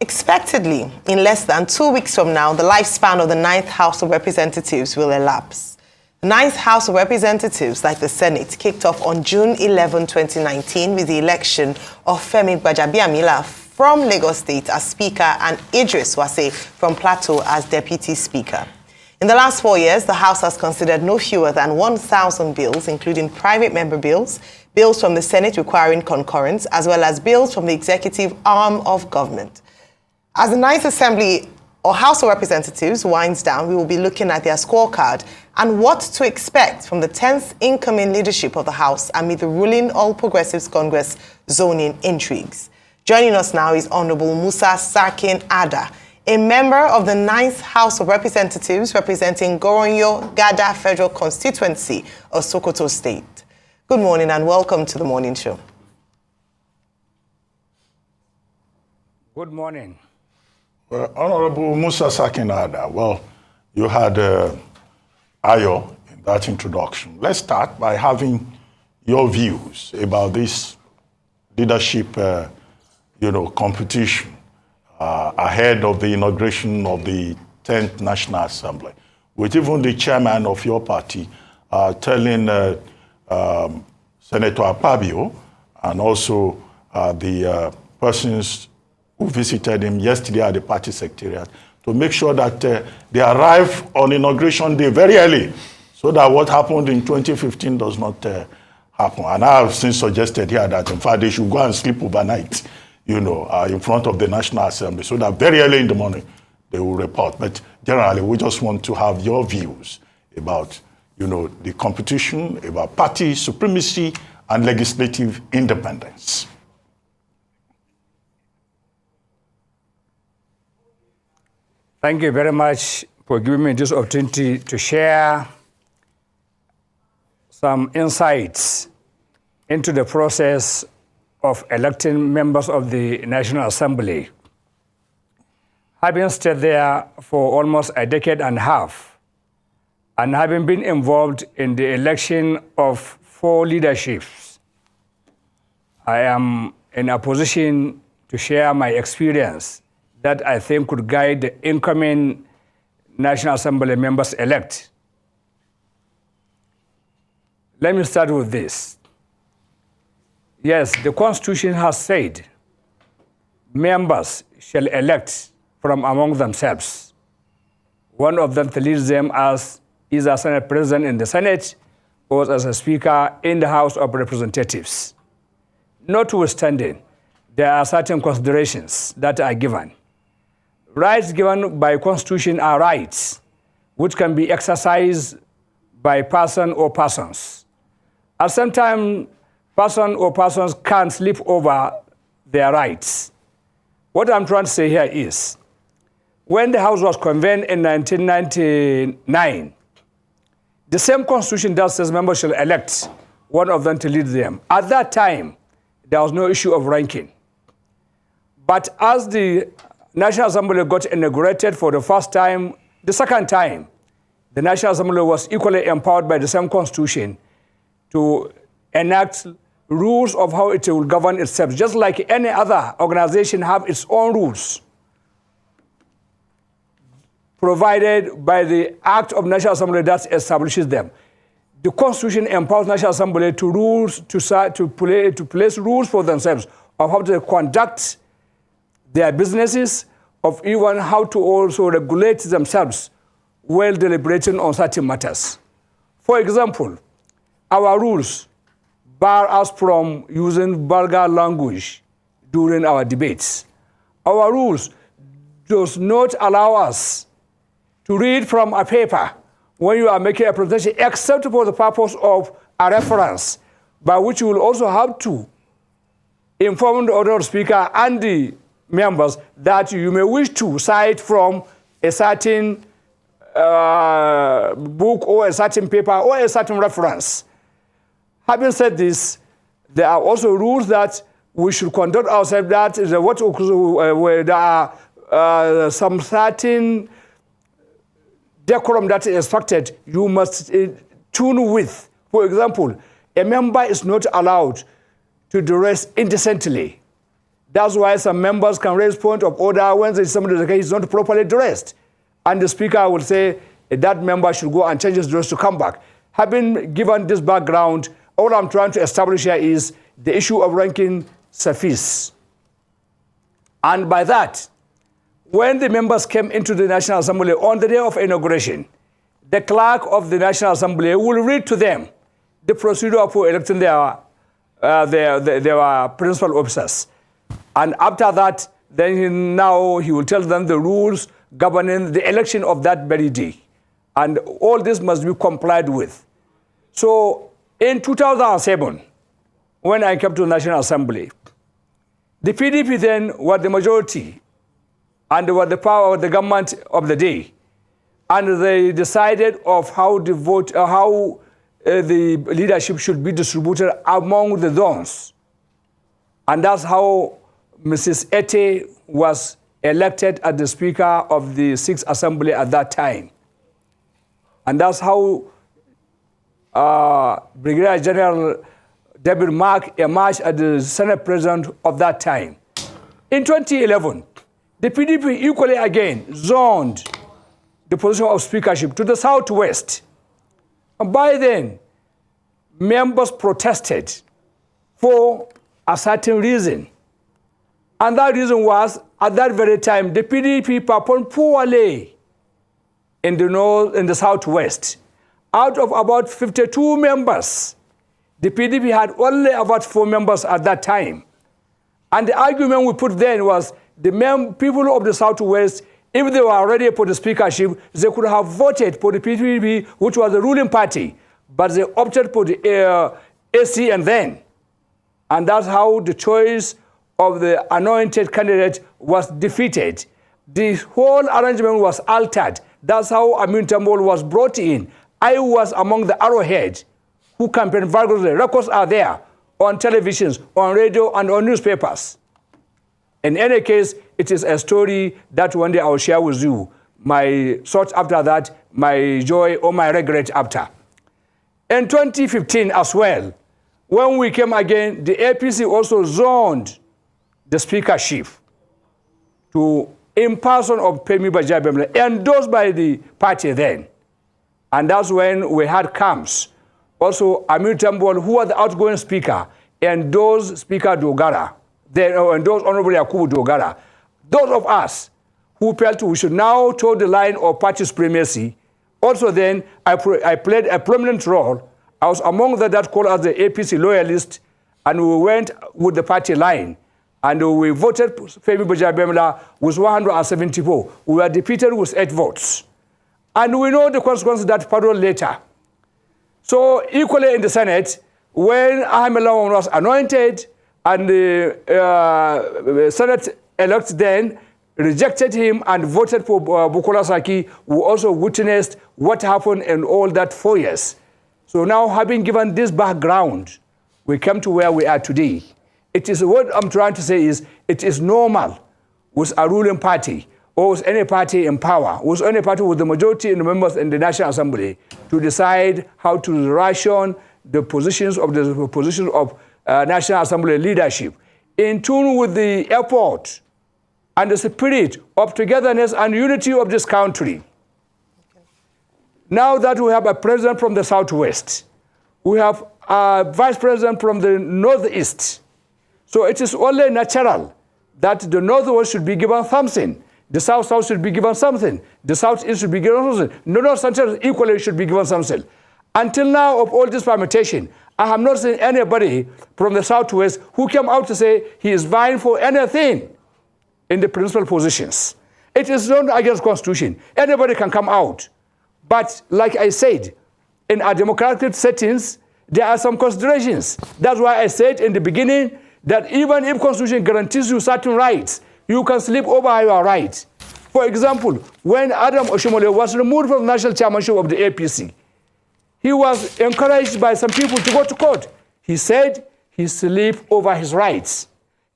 Expectedly, in less than 2 weeks from now, the lifespan of the 9th House of Representatives will elapse. The 9th House of Representatives, like the Senate, kicked off on June 11, 2019 with the election of Femi Gbajabiamila from Lagos State as Speaker and Idris Wase from Plateau as Deputy Speaker. In the last 4 years, the House has considered no fewer than 1,000 bills, including private member bills, bills from the Senate requiring concurrence, as well as bills from the executive arm of government. As the 9th Assembly or House of Representatives winds down, we will be looking at their scorecard and what to expect from the 10th incoming leadership of the House amid the ruling All Progressives Congress zoning intrigues. Joining us now is Honorable Musa Sarkin Ada, a member of the 9th House of Representatives representing Goronyo Gada Federal Constituency of Sokoto State. Good morning and welcome to the morning show. Good morning. Well, Honorable Musa Sarkin Ada, well, you had Ayo in that introduction. Let's start by having your views about this leadership, competition ahead of the inauguration of the 10th National Assembly, with even the chairman of your party telling Senator Akpabio and also the persons who visited him yesterday at the party secretariat to make sure that they arrive on inauguration day very early so that what happened in 2015 does not happen. And I have since suggested here that, in fact, they should go and sleep overnight, in front of the National Assembly so that very early in the morning they will report. But generally, we just want to have your views about, the competition, about party supremacy and legislative independence. Thank you very much for giving me this opportunity to share some insights into the process of electing members of the National Assembly. Having stayed there for almost a decade and a half, and having been involved in the election of 4 leaderships, I am in a position to share my experience that I think could guide the incoming National Assembly members-elect. Let me start with this. Yes, the Constitution has said members shall elect from among themselves. One of them to lead them as either Senate President in the Senate or as a Speaker in the House of Representatives. Notwithstanding, there are certain considerations that are given. Rights given by Constitution are rights which can be exercised by person or persons. At the same time, person or persons can't slip over their rights. What I'm trying to say here is, when the House was convened in 1999, the same Constitution that says members shall elect one of them to lead them. At that time, there was no issue of ranking. But as the National Assembly got inaugurated for the first time, the second time, the National Assembly was equally empowered by the same Constitution to enact rules of how it will govern itself, just like any other organization have its own rules provided by the Act of National Assembly that establishes them. The Constitution empowers National Assembly to place rules for themselves of how to conduct their businesses, of even how to also regulate themselves while deliberating on certain matters. For example, our rules bar us from using vulgar language during our debates. Our rules does not allow us to read from a paper when you are making a presentation, except for the purpose of a reference, by which you will also have to inform the other speaker and the members that you may wish to cite from a certain book or a certain paper or a certain reference. Having said this, there are also rules that we should conduct ourselves that where there are some certain decorum that is expected, you must tune with. For example, a member is not allowed to dress indecently. That's why some members can raise point of order when somebody is not properly dressed. And the speaker will say that member should go and change his dress to come back. Having given this background, all I'm trying to establish here is the issue of ranking suffice. And by that, when the members came into the National Assembly on the day of inauguration, the clerk of the National Assembly will read to them the procedure for electing their principal officers. And after that, then he will tell them the rules governing the election of that very day. And all this must be complied with. So in 2007, when I came to the National Assembly, the PDP then were the majority and they were the power of the government of the day. And they decided of how the vote, the leadership should be distributed among the zones. And that's how Mrs. Ete was elected as the Speaker of the 6th Assembly at that time. And that's how Brigadier General David Mark emerged as the Senate President of that time. In 2011, the PDP equally again zoned the position of speakership to the southwest. And by then, members protested for a certain reason. And that reason was, at that very time, the PDP performed poorly in the north, in the southwest. Out of about 52 members, the PDP had only about 4 members at that time. And the argument we put then was the people of the southwest, if they were ready for the speakership, they could have voted for the PDP, which was the ruling party, but they opted for the ACN then. And that's how the choice of the anointed candidate was defeated. The whole arrangement was altered. That's how Amin Tambol was brought in. I was among the arrowhead who campaigned vigorously. Records are there on televisions, on radio, and on newspapers. In any case, it is a story that one day I will share with you. My thoughts after that, my joy or my regret after. In 2015 as well, when we came again, the APC also zoned the speakership to in person of Femi Gbajabiamila, endorsed by the party then. And that's when we had camps. Also, Amir Tambol, who was the outgoing speaker, endorsed Speaker Dogara, then endorsed Honorable Yakubu Dogara. Those of us who felt we should now toe the line of party supremacy, also then I played a prominent role. I was among that called as the APC loyalist, and we went with the party line. And we voted Femi Gbajabiamila with 174. We were defeated with 8 votes. And we know the consequences that followed later. So equally in the Senate, when Ahmed Lawan was anointed and the Senate elect then rejected him and voted for Bukola Saraki, we also witnessed what happened in all that 4 years. So now, having given this background, we come to where we are today. It is what I'm trying to say is it is normal with a ruling party or with any party in power, with any party with the majority in the members in the National Assembly to decide how to ration the positions of National Assembly leadership in tune with the effort and the spirit of togetherness and unity of this country. Now that we have a president from the southwest, we have a vice president from the northeast. So it is only natural that the northwest should be given something, the south should be given something, the southeast should be given something, north central equally should be given something. Until now, of all this permutation, I have not seen anybody from the southwest who came out to say he is vying for anything in the principal positions. It is not against Constitution. Anybody can come out. But like I said, in our democratic settings, there are some considerations. That's why I said in the beginning that even if Constitution guarantees you certain rights, you can slip over your rights. For example, when Adam Oshomole was removed from the national chairmanship of the APC, he was encouraged by some people to go to court. He said he slipped over his rights,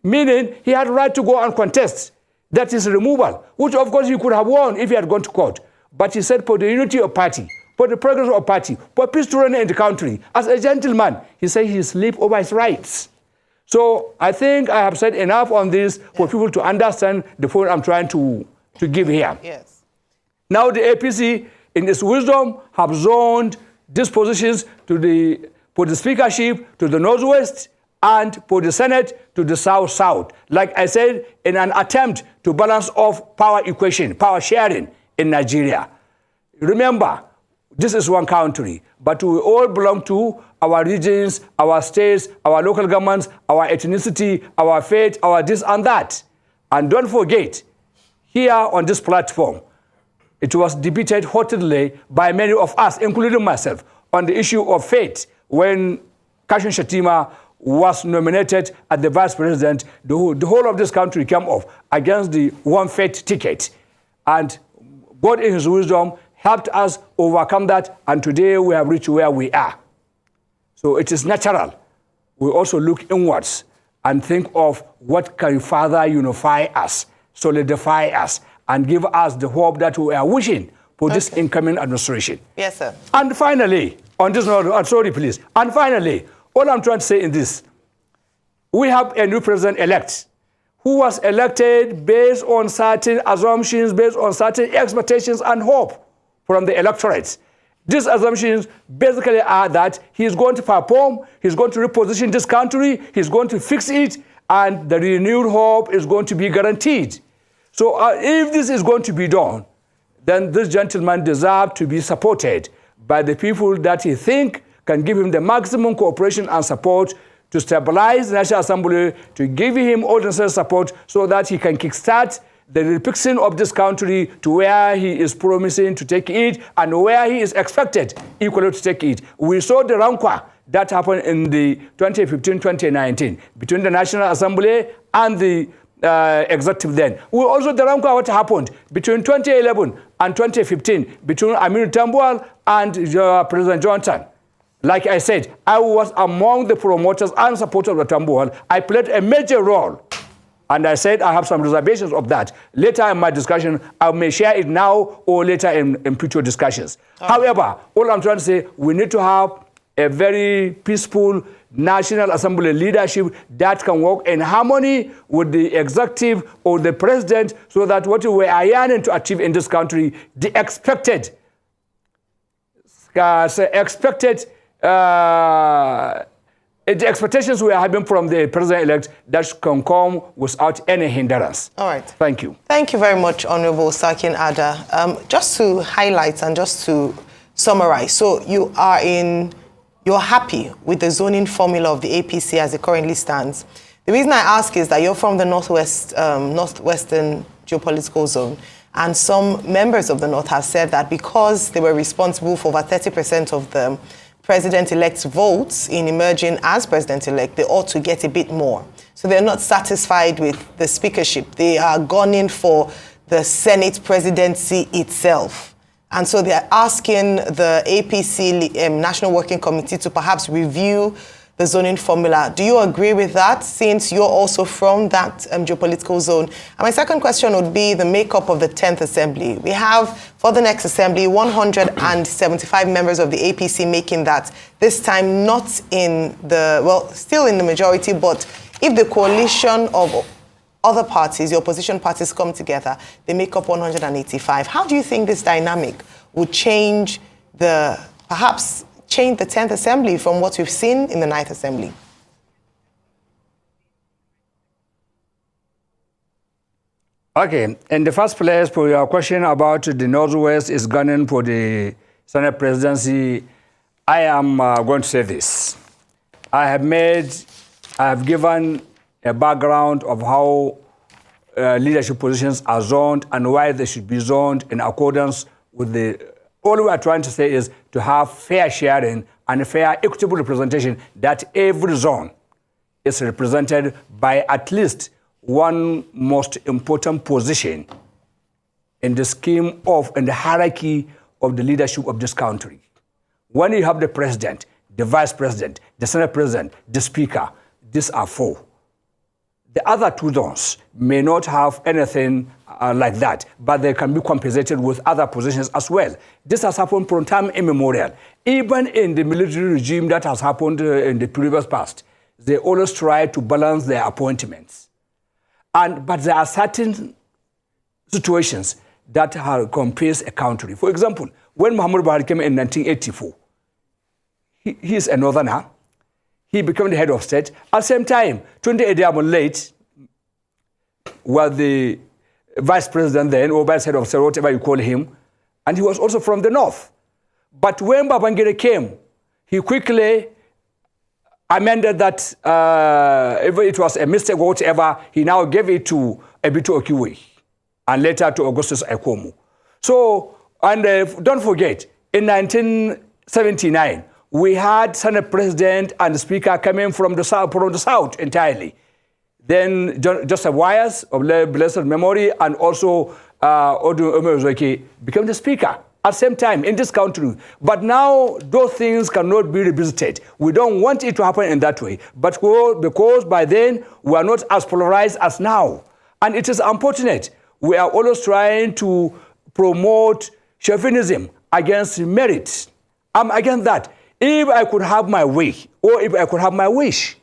meaning he had the right to go and contest. That is removal, which of course he could have won if he had gone to court. But he said for the unity of party, for the progress of party, for peace to reign in the country, as a gentleman, he said he slipped over his rights. So I think I have said enough on this for people to understand the point I'm trying to give here. Yes. Now the APC, in its wisdom, have zoned these positions for the speakership to the Northwest and for the Senate to the South-South. Like I said, in an attempt to balance off power equation, power sharing in Nigeria. Remember, this is one country, but we all belong to our regions, our states, our local governments, our ethnicity, our faith, our this and that. And don't forget, here on this platform, it was debated hotly by many of us, including myself, on the issue of faith. When Kashim Shettima was nominated as the vice president, the whole of this country came off against the one faith ticket. And God in his wisdom helped us overcome that, and today we have reached where we are. So it is natural. We also look inwards and think of what can further unify us, solidify us, and give us the hope that we are wishing for this incoming administration. Yes, sir. And finally, on this note, sorry, please. And finally, all I'm trying to say in this, we have a new president-elect who was elected based on certain assumptions, based on certain expectations and hope from the electorate. These assumptions basically are that he's going to perform, he's going to reposition this country, he's going to fix it, and the renewed hope is going to be guaranteed. So if this is going to be done, then this gentleman deserves to be supported by the people that he thinks can give him the maximum cooperation and support to stabilize the National Assembly, to give him all the necessary support so that he can kickstart the refixing of this country to where he is promising to take it and where he is expected equally to take it. We saw the rancor that happened in the 2015-2019 between the National Assembly and the executive then. We also the rancor what happened between 2011 and 2015 between Aminu Tambuwal and President Johnson. Like I said, I was among the promoters and supporters of Tambuwal. I played a major role. And I said I have some reservations of that. Later in my discussion, I may share it now or later in future discussions. However, all I'm trying to say, we need to have a very peaceful National Assembly leadership that can work in harmony with the executive or the president so that what we are yearning to achieve in this country, the expected the expectations we are having from the president-elect that can come without any hindrance. All right. Thank you. Thank you very much, Honorable Sarkin Ada. Just to highlight and just to summarize, so you're happy with the zoning formula of the APC as it currently stands. The reason I ask is that you're from the northwestern geopolitical zone, and some members of the North have said that because they were responsible for over 30% of the president-elect's votes in emerging as president-elect, they ought to get a bit more. So they're not satisfied with the speakership. They are gunning for the Senate presidency itself. And so they're asking the APC National Working Committee to perhaps review the zoning formula. Do you agree with that, since you're also from that geopolitical zone? And my second question would be the makeup of the 10th Assembly. We have, for the next Assembly, 175 members of the APC making that, this time not in the, well, still in the majority, but if the coalition of other parties, the opposition parties come together, they make up 185. How do you think this dynamic would change perhaps change the 10th Assembly from what we've seen in the 9th Assembly? Okay, in the first place, for your question about the Northwest is gunning for the Senate presidency, I am going to say this. I have given a background of how leadership positions are zoned and why they should be zoned in accordance with the. All we are trying to say is to have fair sharing and fair equitable representation, that every zone is represented by at least one most important position in the scheme of, in the hierarchy of the leadership of this country. When you have the president, the vice president, the senate president, the speaker, these are four. The other two zones may not have anything like that, but they can be compensated with other positions as well. This has happened from time immemorial. Even in the military regime that has happened in the previous past, they always try to balance their appointments. But there are certain situations that have confused a country. For example, when Muhammad Buhari came in 1984, he is a northerner. He became the head of state. At the same time, 28 years late, was the vice president then, or vice head of state, whatever you call him, and he was also from the north. But when Babangida came, he quickly amended that if it was a mistake or whatever, he now gave it to Ebito Okiwe and later to Augustus Ekomu. So, and don't forget, in 1979, we had Senate President and Speaker coming from the south entirely. Then Joseph Wires of blessed memory and also Odu Omerozoki became the Speaker at the same time in this country. But now those things cannot be revisited. We don't want it to happen in that way. But because by then we are not as polarized as now. And it is unfortunate. We are always trying to promote chauvinism against merit. I'm against that. If I could have my way, or if I could have my wish,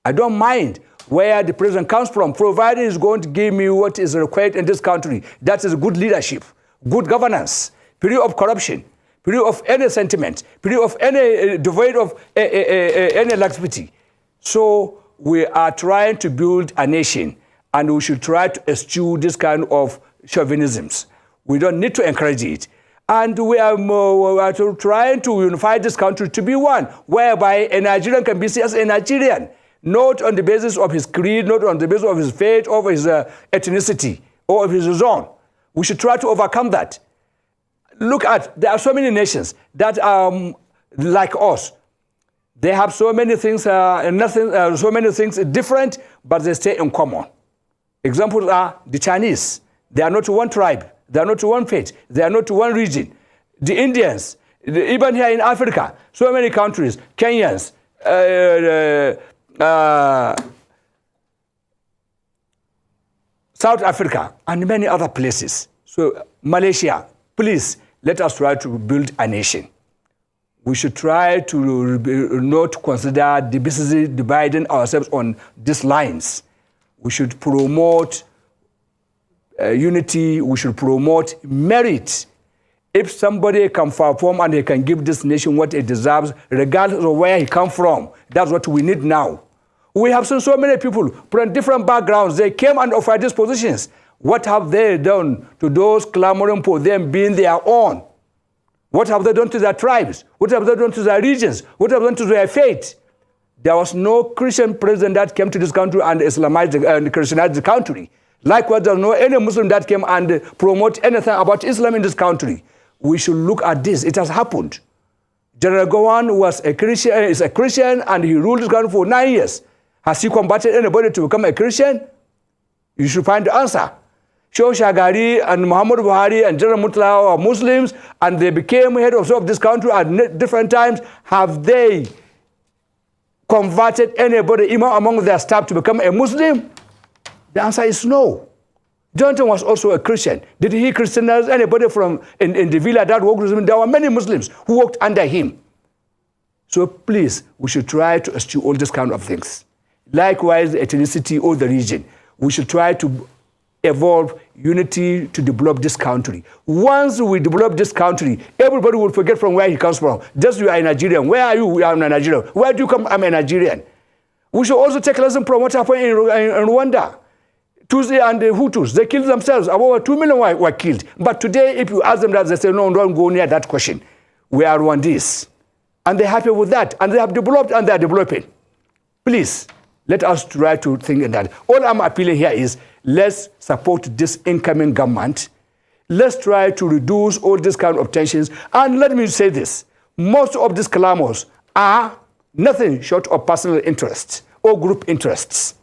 I don't mind where the president comes from, provided he's going to give me what is required in this country. That is good leadership, good governance, period of corruption, period of any sentiment, period of any devoid of any laxity. So we are trying to build a nation, and we should try to eschew this kind of chauvinisms. We don't need to encourage it. And we are trying to unify this country to be one, whereby a Nigerian can be seen as a Nigerian, not on the basis of his creed, not on the basis of his faith, or his ethnicity, or of his zone. We should try to overcome that. Look at, there are so many nations that are like us. They have so many things, so many things different, but they stay in common. Examples are the Chinese. They are not one tribe. They are not one faith. They are not one region. The Indians, even here in Africa, so many countries, Kenyans, South Africa, and many other places. So Malaysia, please, let us try to build a nation. We should try to not consider dividing ourselves on these lines. We should promote unity. We should promote merit. If somebody can perform and he can give this nation what it deserves, regardless of where he comes from, that's what we need now. We have seen so many people from different backgrounds. They came and offered these positions. What have they done to those clamoring for them being their own? What have they done to their tribes? What have they done to their regions? What have they done to their faith? There was no Christian president that came to this country and Islamized and Christianized the country. Likewise, there was no any Muslim that came and promote anything about Islam in this country. We should look at this. It has happened. General Gowon was is a Christian, and he ruled this country for 9 years. Has he converted anybody to become a Christian? You should find the answer. Shehu Shagari and Muhammad Buhari and General Murtala are Muslims, and they became head of this country at different times. Have they converted anybody, even among their staff, to become a Muslim? The answer is no. Johnson was also a Christian. Did he Christianize anybody from in the villa that worked with him? There were many Muslims who worked under him. So please, we should try to eschew all these kind of things. Likewise, the ethnicity or the region. We should try to evolve unity to develop this country. Once we develop this country, everybody will forget from where he comes from. Just you are a Nigerian. Where are you? We are a Nigerian. Where do you come? I'm a Nigerian. We should also take a lesson from what happened in Rwanda. Tutsi and the Hutus, they killed themselves. About 2 million were killed. But today, if you ask them that, they say, no, don't go near that question. We are Rwandese. And they're happy with that. And they have developed and they're developing. Please, let us try to think in that. All I'm appealing here is, let's support this incoming government. Let's try to reduce all this kind of tensions. And let me say this. Most of these clamors are nothing short of personal interests or group interests.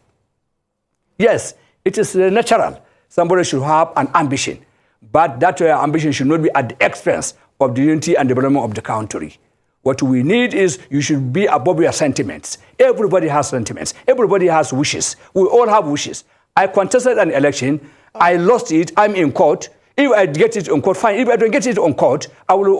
Yes, it is natural. Somebody should have an ambition. But that ambition should not be at the expense of the unity and development of the country. What we need is you should be above your sentiments. Everybody has sentiments. Everybody has wishes. We all have wishes. I contested an election. I lost it. I'm in court. If I get it on court, fine. If I don't get it on court, I will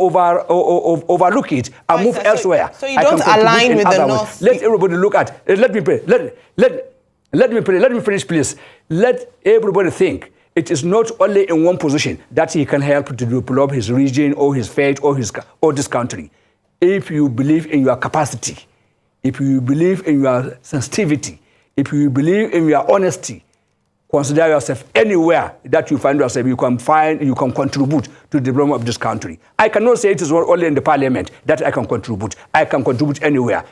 overlook it and move elsewhere. So you don't align with the North? Let everybody look at. Let me pray. Let me pray. Let me finish, please. Let everybody think. It is not only in one position that he can help to develop his region or his faith or this country. If you believe in your capacity, if you believe in your sensitivity, if you believe in your honesty, consider yourself anywhere that you find yourself, you can contribute to the development of this country. I cannot say it is only in the parliament that I can contribute. I can contribute anywhere.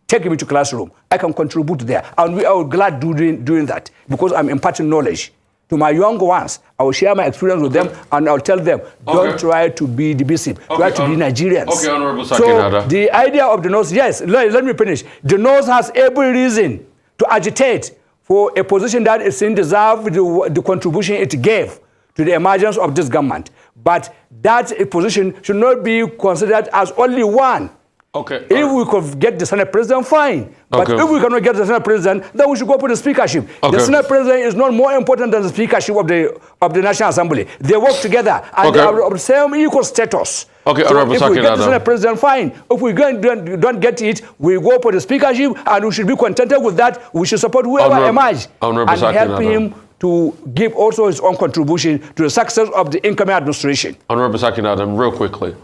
Take me to classroom. I can contribute there. And we are glad doing that because I'm imparting knowledge to my young ones. I will share my experience with them and I'll tell them, don't try to be divisive, try to be Nigerians. Okay, Honorable Sarkin. So the idea of the North, yes, let me finish. The North has every reason to agitate for a position that it deserves the contribution it gave to the emergence of this government. But that position should not be considered as only one. Okay. If we could get the Senate President, fine. But if we cannot get the Senate President, then we should go for the speakership. The Senate President is not more important than the speakership of the National Assembly. They work together and they are of the same equal status. Okay, so if we get the Senate President, fine. If we don't get it, we go for the speakership and we should be contented with that. We should support whoever emerges and help him to give also his own contribution to the success of the incoming administration. Honorable Sarkin Adam, real quickly,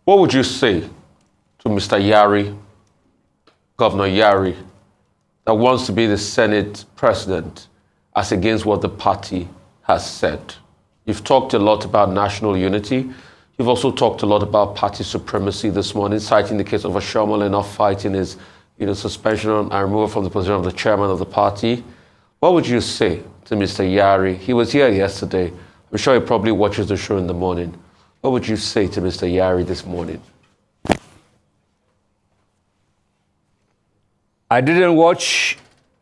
what would you say to Mr. Yari, Governor Yari, that wants to be the Senate President as against what the party has said? You've talked a lot about national unity. You've also talked a lot about party supremacy this morning, citing the case of Ashomole not fighting his suspension and removal from the position of the chairman of the party. What would you say to Mr. Yari? He was here yesterday. I'm sure he probably watches the show in the morning. What would you say to Mr. Yari this morning? I didn't watch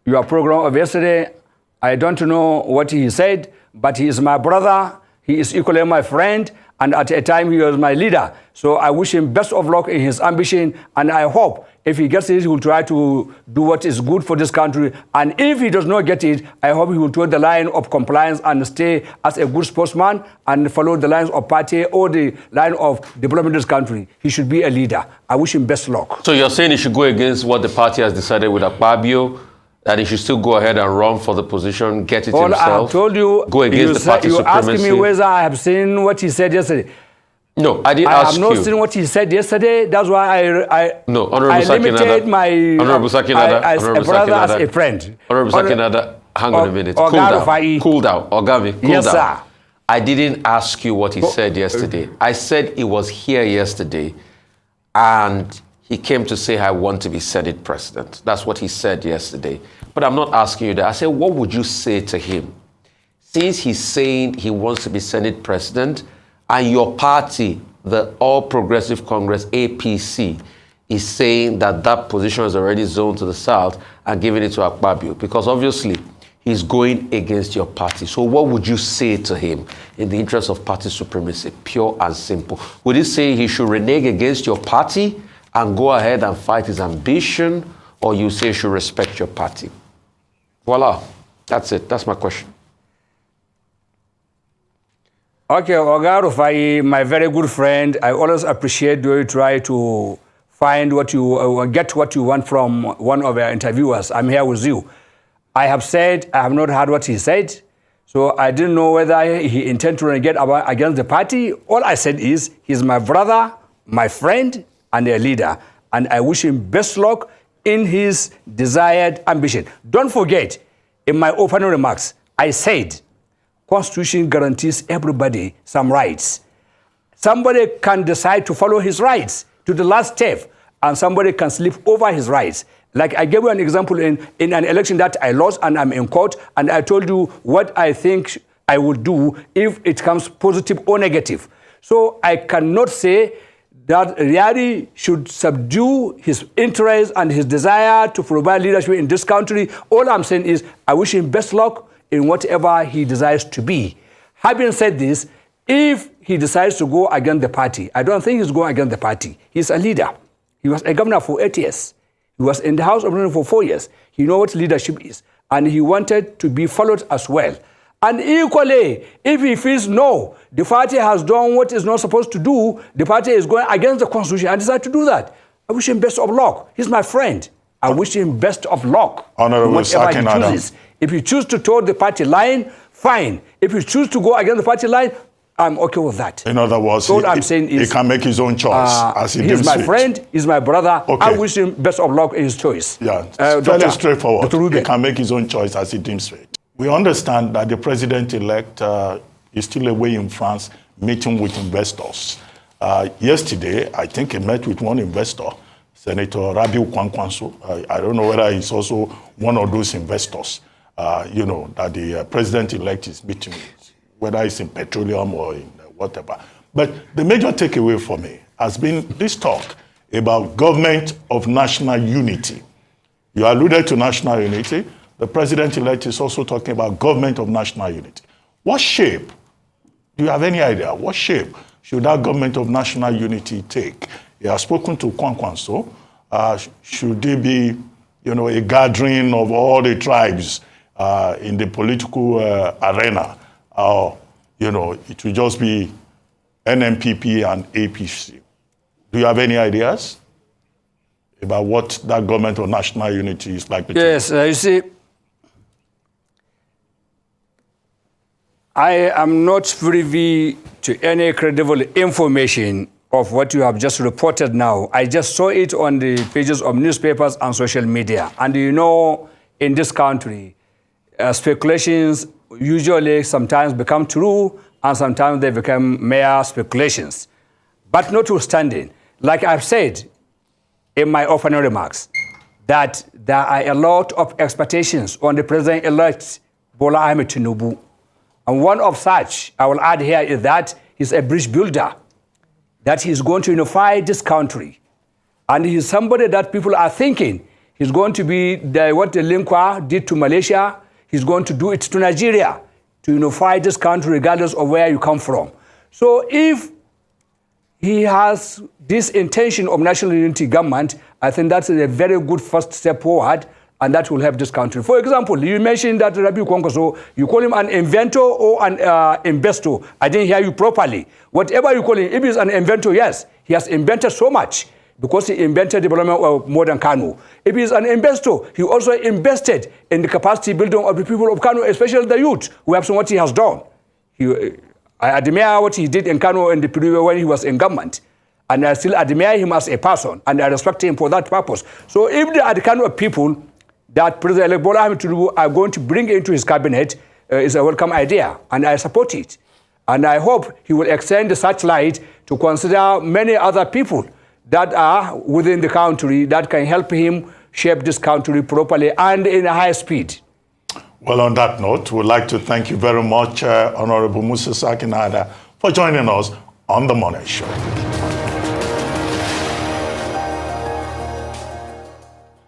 your program of yesterday. I don't know what he said, but he is my brother. He is equally my friend, and at a time he was my leader. So I wish him best of luck in his ambition, and I hope if he gets it, he will try to do what is good for this country. And if he does not get it, I hope he will toe the line of compliance and stay as a good sportsman and follow the lines of party or the line of development of this country. He should be a leader. I wish him best luck. So you're saying he should go against what the party has decided with Akpabio, that he should still go ahead and run for the position, get it himself? I have told you, go against the party supremacy. You asked me whether I have seen what he said yesterday. No, I didn't ask you. I have not seen what he said yesterday. That's why I limited my Honorable Sakinada, as a brother, as a friend. Honorable Sakinada, hang on a minute. Cool down. Ogami, cool down. Sir. I didn't ask you what he said yesterday. I said he was here yesterday and he came to say, I want to be Senate President. That's what he said yesterday. But I'm not asking you that. I said, what would you say to him? Since he's saying he wants to be Senate President, and your party, the All Progressive Congress, APC, is saying that that position is already zoned to the south and giving it to Akpabio, because obviously he's going against your party. So what would you say to him in the interest of party supremacy, pure and simple? Would you say he should renege against your party and go ahead and fight his ambition, or you say he should respect your party? Voila. That's it. That's my question. Okay, Oga Rufai, my very good friend, I always appreciate you try to find what you, get what you want from one of our interviewers. I'm here with you. I have said, I have not heard what he said, so I didn't know whether he intended to renegade against the party. All I said is, he's my brother, my friend, and a leader, and I wish him best luck in his desired ambition. Don't forget, in my opening remarks, I said, Constitution guarantees everybody some rights. Somebody can decide to follow his rights to the last step, and somebody can slip over his rights. Like I gave you an example in an election that I lost and I'm in court, and I told you what I think I would do if it comes positive or negative. So I cannot say that Yari should subdue his interest and his desire to provide leadership in this country. All I'm saying is I wish him best luck in whatever he desires to be. Having said this, if he decides to go against the party, I don't think he's going against the party. He's a leader. He was a governor for 8 years. He was in the House of Representatives for 4 years. He knows what leadership is, and he wanted to be followed as well. And equally, if he feels no, the party has done what it's not supposed to do, the party is going against the constitution and decide to do that, I wish him best of luck. He's my friend. I wish him best of luck. Honorable Sarkin, if you choose to toe the party line, fine. If you choose to go against the party line, I'm okay with that. In other words, so I'm saying is, he can make his own choice as he deems fit. He's my friend, he's my brother. Okay. I wish him best of luck in his choice. Yeah, fairly straightforward. He can make his own choice as he deems fit. We understand that the president-elect is still away in France meeting with investors. Yesterday, I think he met with one investor, Senator Rabiu Kwankwanso. I don't know whether he's also one of those investors, that the president-elect is meeting with, whether it's in petroleum or in whatever. But the major takeaway for me has been this talk about government of national unity. You alluded to national unity. The president-elect is also talking about government of national unity. What shape, do you have any idea, what shape should that government of national unity take? He has spoken to Kwankwanso. Should there be, a gathering of all the tribes in the political arena? Or, it will just be NMPP and APC. Do you have any ideas about what that government of national unity is likely to do? Yes, you see, I am not privy to any credible information of what you have just reported now. I just saw it on the pages of newspapers and social media. And in this country, speculations usually sometimes become true and sometimes they become mere speculations. But notwithstanding, like I've said in my opening remarks, that there are a lot of expectations on the president-elect Bola Ahmed Tinubu. And one of such, I will add here, is that he's a bridge builder, that he's going to unify this country. And he's somebody that people are thinking he's going to be what the Linkwa did to Malaysia, he's going to do it to Nigeria, to unify this country regardless of where you come from. So if he has this intention of national unity government, I think that's a very good first step forward, and that will help this country. For example, you mentioned that Rabiu Kwankwanso, you call him an inventor or an investor. I didn't hear you properly. Whatever you call him, if he's an inventor, yes, he has invented so much because he invented development of modern Kano. If he's an investor, he also invested in the capacity building of the people of Kano, especially the youth, who have seen what he has done. I admire what he did in Kano in the period when he was in government. And I still admire him as a person, and I respect him for that purpose. So if there are the kind of people that President Bola Ahmed Tinubu are going to bring into his cabinet, is a welcome idea, and I support it. And I hope he will extend the searchlight to consider many other people that are within the country that can help him shape this country properly and in a high speed. Well, on that note, we'd like to thank you very much, Honorable Musa Sarkin, for joining us on The Morning Show.